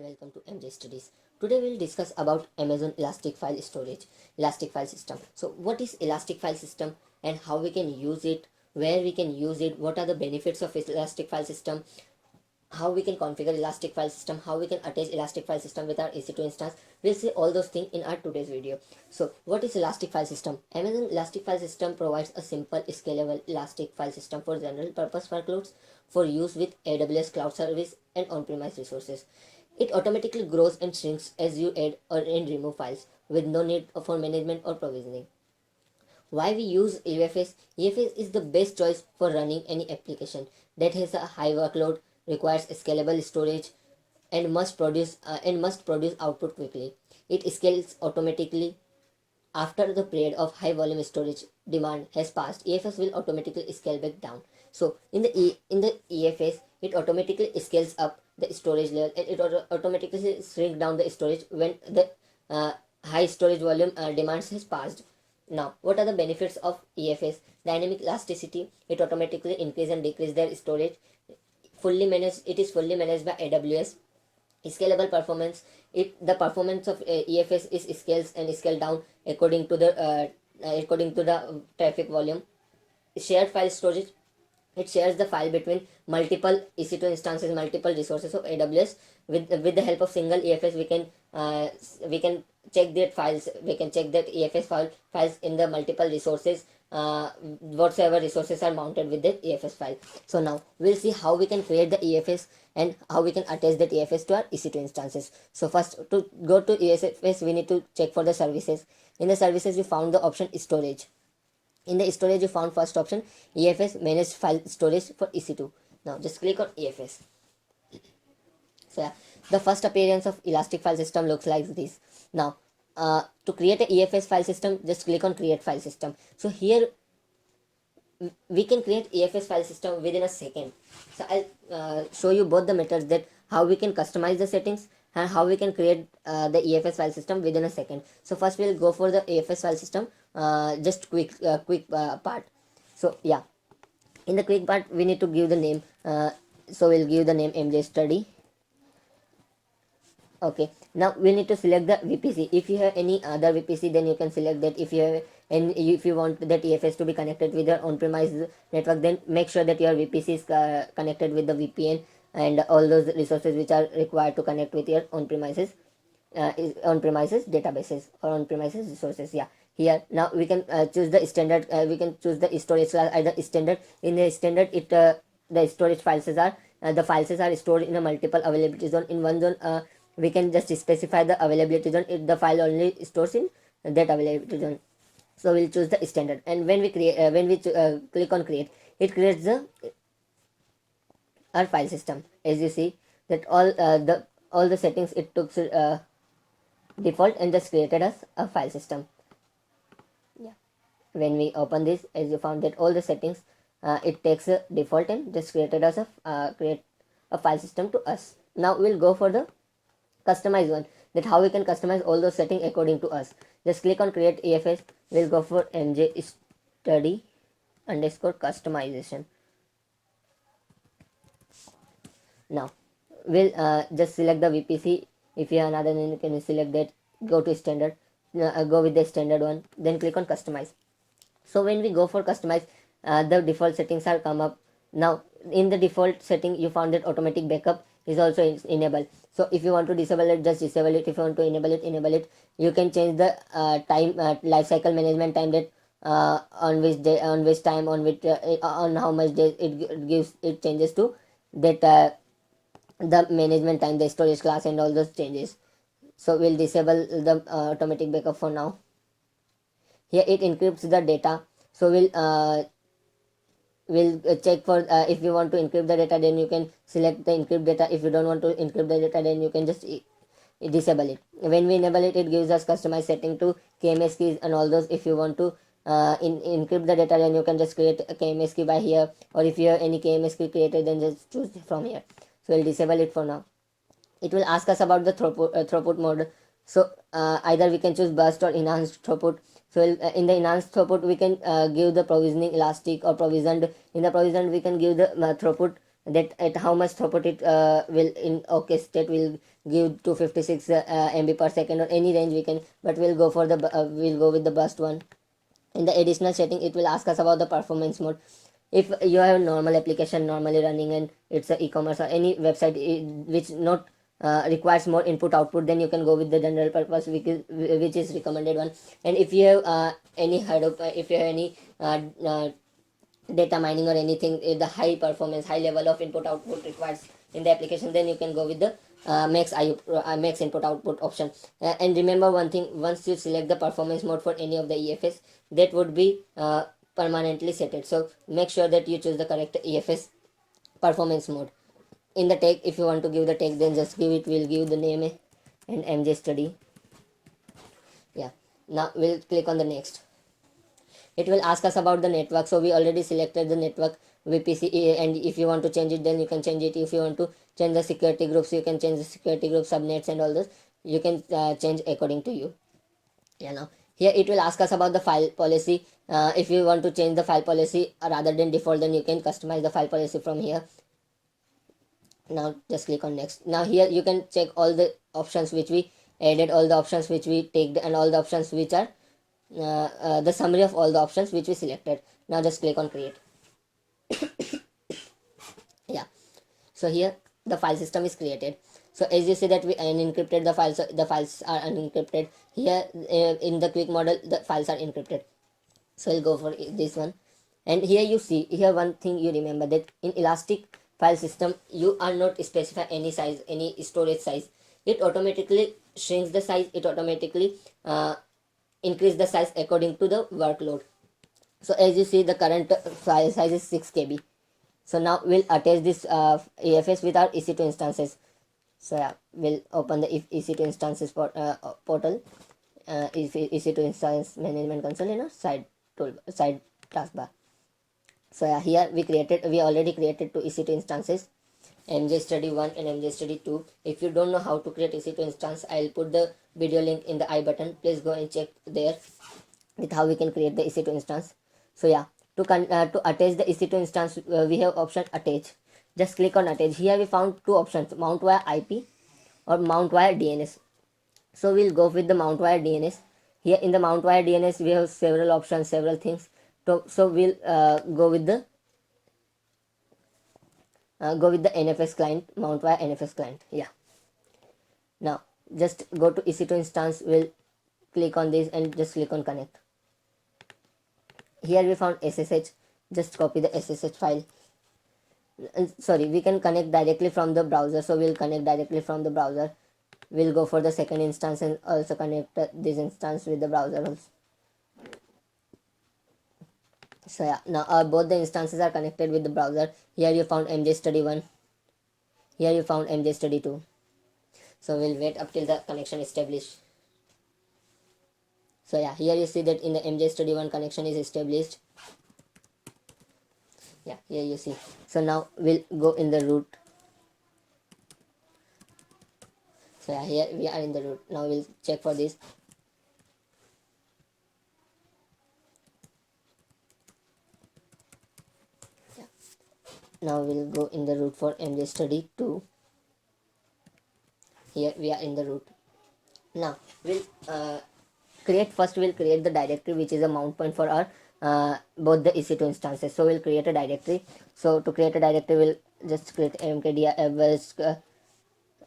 and welcome to MJ Studies. Today we'll discuss about Amazon Elastic File Storage, Elastic File System. So what is Elastic File System and how we can use it, where we can use it, what are the benefits of Elastic File System, how we can configure Elastic File System, how we can attach Elastic File System with our EC2 instance. We'll see all those things in our today's video. So what is Elastic File System? Amazon Elastic File System provides a simple, scalable Elastic File System for general purpose workloads for use with AWS cloud service and on-premise resources. It automatically grows and shrinks as you add or remove files with no need for management or provisioning. Why we use EFS? EFS is the best choice for running any application that has a high workload, requires scalable storage, and must produce output quickly. It scales automatically after the period of high volume storage demand has passed. EFS will automatically scale back down. So in the EFS, it automatically scales up the storage level and it automatically shrink down the storage when the high storage volume demands has passed. Now, what are the benefits of EFS? Dynamic elasticity. It automatically increase and decrease their storage. It is fully managed by AWS. Scalable performance. The performance of EFS is scales and scale down according to the traffic volume. Shared file storage. It shares the file between multiple EC2 instances, multiple resources of AWS. With the help of single EFS, we can check that files. We can check that EFS files in the multiple resources. Whatsoever resources are mounted with the EFS file. So now we'll see how we can create the EFS and how we can attach that EFS to our EC2 instances. So first, to go to EFS, we need to check for the services. In the services, we found the option storage. In the storage, you found first option EFS managed file storage for EC2. Now just click on EFS. So yeah, the first appearance of Elastic File System looks like this. Now to create a EFS file system, just click on create file system. So here we can create EFS file system within a second. So I'll show you both the methods, that how we can customize the settings and how we can create the EFS file system within a second. So first we'll go for the EFS file system, just quick part. So yeah, in the quick part we need to give the name. So we'll give the name MJ Study. Okay, now we need to select the VPC. If you have any other VPC, then you can select that. If you want that EFS to be connected with your on-premise network, then make sure that your VPC is connected with the VPN and all those resources which are required to connect with your on-premises databases or on-premises resources. Yeah, here now we can choose the standard. We can choose the storage class, either standard. In the standard, the storage files are the files are stored in a multiple availability zone. In one zone, we can just specify the availability zone if the file only stores in that availability zone. So we'll choose the standard, and when we click on create, it creates our file system. As you see that all the settings it took default and just created us a file system. Yeah, when we open this, as you found that all the settings it takes a default and just created us create a file system to us. Now we'll go for the customize one, that how we can customize all those settings according to us. Just click on create EFS. We'll go for MJ study _ customization. Now we'll just select the VPC. If you have another, then you can select that. Go to standard, go with the standard one, then click on customize. So when we go for customize, the default settings are come up. Now in the default setting, you found that automatic backup is also enabled. So if you want to disable it, just disable it. If you want to enable it, enable it. You can change the time life cycle management time, that on which day, on which time, on how much days it changes to that the management time, the storage class, and all those changes. So we'll disable the automatic backup for now. Here it encrypts the data. So we'll check for if you want to encrypt the data, then you can select the encrypt data. If you don't want to encrypt the data, then you can just disable it. When we enable it, it gives us customized setting to KMS keys and all those. If you want to encrypt the data, then you can just create a KMS key by here, or if you have any KMS key created, then just choose from here. So we'll disable it for now. It will ask us about the throughput mode. So either we can choose burst or enhanced throughput. So in the enhanced throughput, we can give the provisioning elastic or provisioned. In the provisioned, we can give the throughput that at how much throughput it will in okay state will give 256 MB per second or any range we can, but we'll go with the burst one. In the additional setting it will ask us about the performance mode. If you have a normal application normally running and it's a e-commerce or any website which not requires more input output, then you can go with the general purpose, which is recommended one. And if you have any Hadoop, if you have any data mining or anything, the high performance high level of input output requires in the application, then you can go with the max input output option. And remember one thing, once you select the performance mode for any of the EFS, that would be permanently set. So make sure that you choose the correct EFS performance mode. In the tag, if you want to give the tag, then just give it, we'll give the name and MJ study. Yeah, now we'll click on the next. It will ask us about the network, so we already selected the network VPC, and if you want to change it, then you can change it. If you want to change the security groups, you can change the security group subnets and all those. You can change according to you. Yeah, now here it will ask us about the file policy. If you want to change the file policy rather than default, then you can customize the file policy from here. Now just click on next. Now here you can check all the options which we added, all the options which we take, and all the options which are the summary of all the options which we selected. Now just click on create. Yeah, so here the file system is created. So as you see that we unencrypted the files, so the files are unencrypted. Here in the quick model the files are encrypted. So I'll go for this one. And here you see, here one thing you remember, that in elastic file system you are not specify any size, any storage size. It automatically shrinks the size, it automatically increase the size according to the workload. So as you see, the current file size is 6 KB. So now we'll attach this EFS with our EC2 instances. So yeah, we'll open the EC2 instances portal, EC2 instance management console in a side taskbar. So yeah, here we already created two EC2 instances, MJ Study 1 and MJ Study 2. If you don't know how to create EC2 instance, I'll put the video link in the I button. Please go and check there with how we can create the EC2 instance. So yeah, to attach the EC2 instance, we have option attach. Just click on attach. Here we found two options, mount via IP or mount via DNS. So we'll go with the mount via DNS. Here in the mount via DNS we have several options, several things. So we'll go with the NFS client, mount via NFS client. Yeah. Now just go to EC2 instance. We'll click on this and just click on connect. Here we found SSH. Just copy the SSH file. Sorry, we can connect directly from the browser. So we'll connect directly from the browser. We'll go for the second instance and also connect this instance with the browser also. So yeah, now both the instances are connected with the browser. Here you found MJ Study 1. Here you found MJ Study 2. So we'll wait up till the connection is established. So yeah, here you see that in the MJ Study 1 connection is established. Yeah, here you see. So now we'll go in the root. So yeah, here we are in the root. Now we'll check for this. Yeah. Now we'll go in the root for MJ Study 2. Here we are in the root. Now we'll we'll create the directory which is a mount point for our both the EC2 instances. So we'll create a directory. So to create a directory, we'll just create mkdir,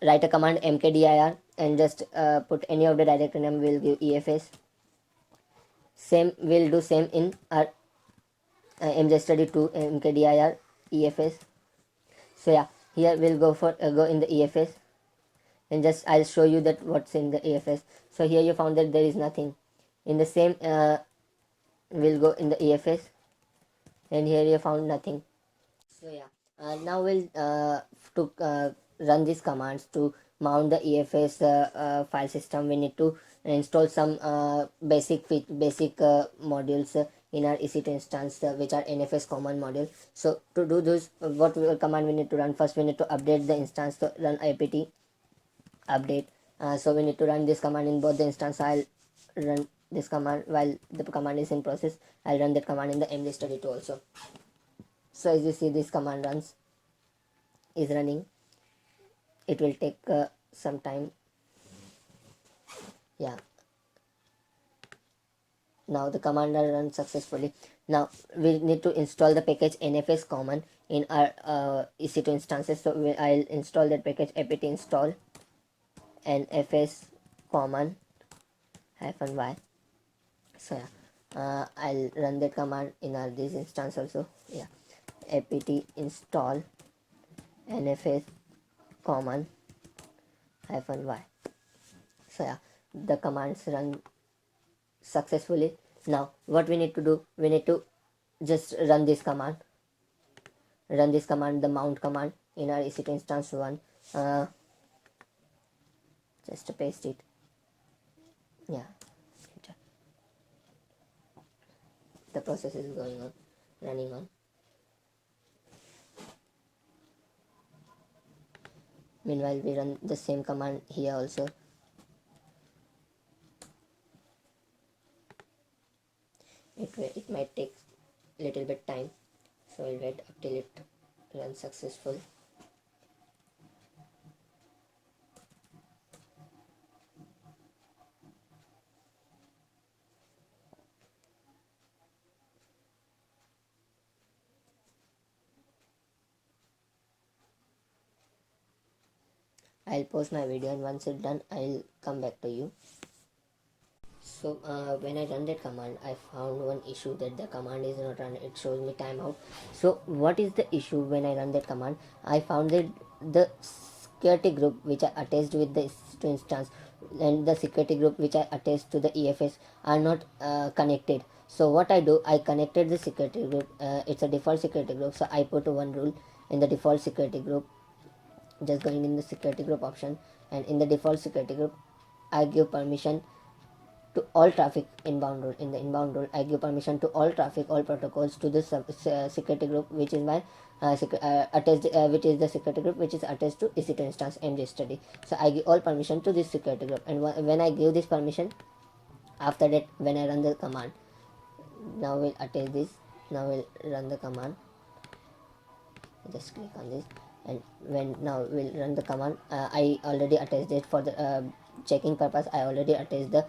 write a command mkdir and just put any of the directory name. We'll give EFS. We'll do same in our MJ Study 2 mkdir EFS. So yeah, here we'll go in the EFS. And just I'll show you that what's in the EFS. So here you found that there is nothing. In the same we'll go in the EFS, and here you found nothing. So yeah, now we'll run these commands to mount the EFS file system. We need to install some basic modules in our EC2 instance, which are NFS common module. So to do this, what command we need to run? First we need to update the instance, to run apt update. So we need to run this command in both the instance. I'll run this command while the command is in process. I'll run that command in the MJ Study 2 also. So as you see, this command runs. is running. It will take some time. Yeah, now the command are run successfully. Now we need to install the package nfs common in our ec2 instances. So I'll install that package apt install nfs common -y. So yeah, I'll run that command in our this instance also. Yeah, apt install nfs common -y. So yeah, the commands run successfully. Now what we need to do, we need to just run this command, the mount command in our ec2 instance one. Just to paste it. Yeah, the process is going on, running on. Meanwhile we run the same command here also. It might take little bit time, so we'll wait up till it runs successful. I'll pause my video, and once it's done I'll come back to you. So when I run that command, I found one issue that the command is not run. It shows me timeout. So what is the issue when I run that command? I found that the security group which I attached with the instance and the security group which I attached to the EFS are not connected. So what I do, I connected the security group. It's a default security group. So I put one rule in the default security group. Just going in the security group option, and in the default security group I give permission to all traffic inbound rule. In the inbound rule I give permission to all traffic, all protocols to the security group which is my attached which is the security group which is attached to ec2 instance mj study. So I give all permission to this security group, and when I give this permission, after that when I run the command, now we'll attach this. Now we'll run the command. Just click on this, and when now we'll run the command, I already attached it for the checking purpose. I already attached the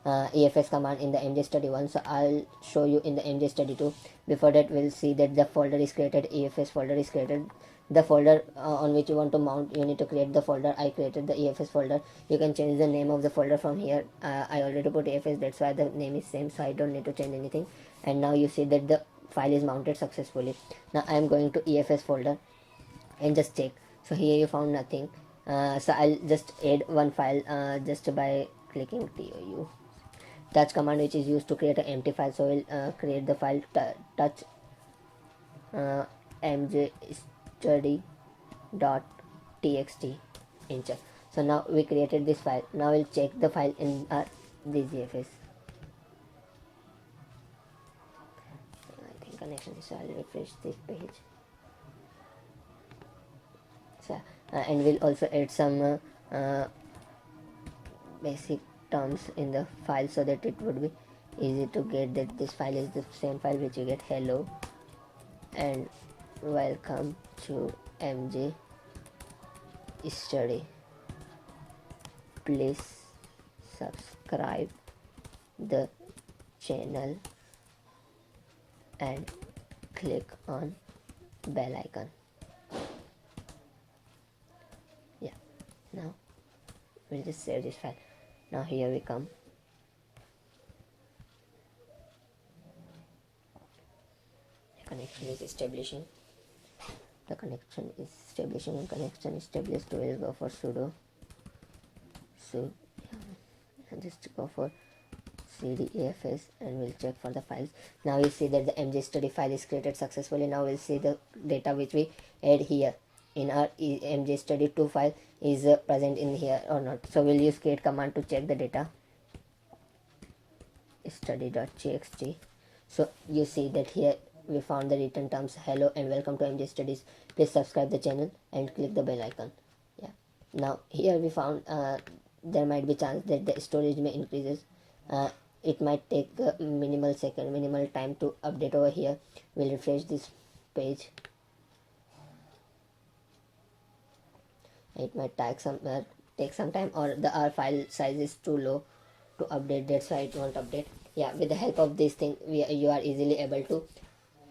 EFS command in the mj study 1, so I'll show you in the mj study 2. Before that we'll see that the folder is created, EFS folder is created. The folder on which you want to mount, you need to create the folder. I created the EFS folder. You can change the name of the folder from here. I already put EFS, that's why the name is same, so I don't need to change anything. And now you see that the file is mounted successfully. Now I am going to EFS folder and just check. So here you found nothing. So I'll just add one file just by clicking TOU touch command, which is used to create an empty file. So we'll create the file touch mj study dot txt enter. So now we created this file. Now we'll check the file in this EFS. I think connection is, so I'll refresh this page. So and we'll also add some basic terms in the file so that it would be easy to get that this file is the same file which you get. Hello and welcome to mj study. Please subscribe the channel and click on bell icon. Yeah, now we'll just save this file. Now here we come. The connection is establishing. The connection is establishing, and connection established. We'll go for sudo. So yeah, just go for cd efs and we'll check for the files. Now you see that the mj study file is created successfully. Now we'll see the data which we add here in our mj study 2 file is present in here or not. So we'll use create command to check the data. Study.txt. So you see that here we found the written terms hello and welcome to mj studies. Please subscribe the channel and click the bell icon. Yeah, now here we found there might be chance that the storage may increases. It might take minimal time to update over here. We'll refresh this page. It might take some time, or the our file size is too low to update, that's why it won't update. Yeah, with the help of this thing, you are easily able to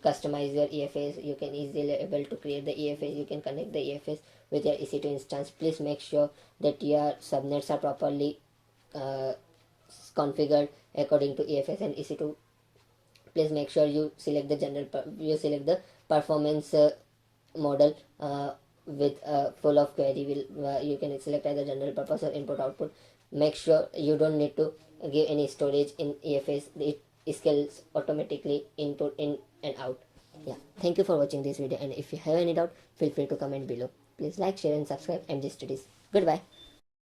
customize your EFS. You can easily able to create the EFS. You can connect the EFS with your EC2 instance. Please make sure that your subnets are properly uh, configured according to EFS and EC2. Please make sure you select the you select the performance model with full of query. Will You can select either general purpose or input output. Make sure you don't need to give any storage in EFS. It scales automatically input in and out. Yeah, thank you for watching this video, and if you have any doubt, feel free to comment below. Please like, share and subscribe, and just studies. Goodbye.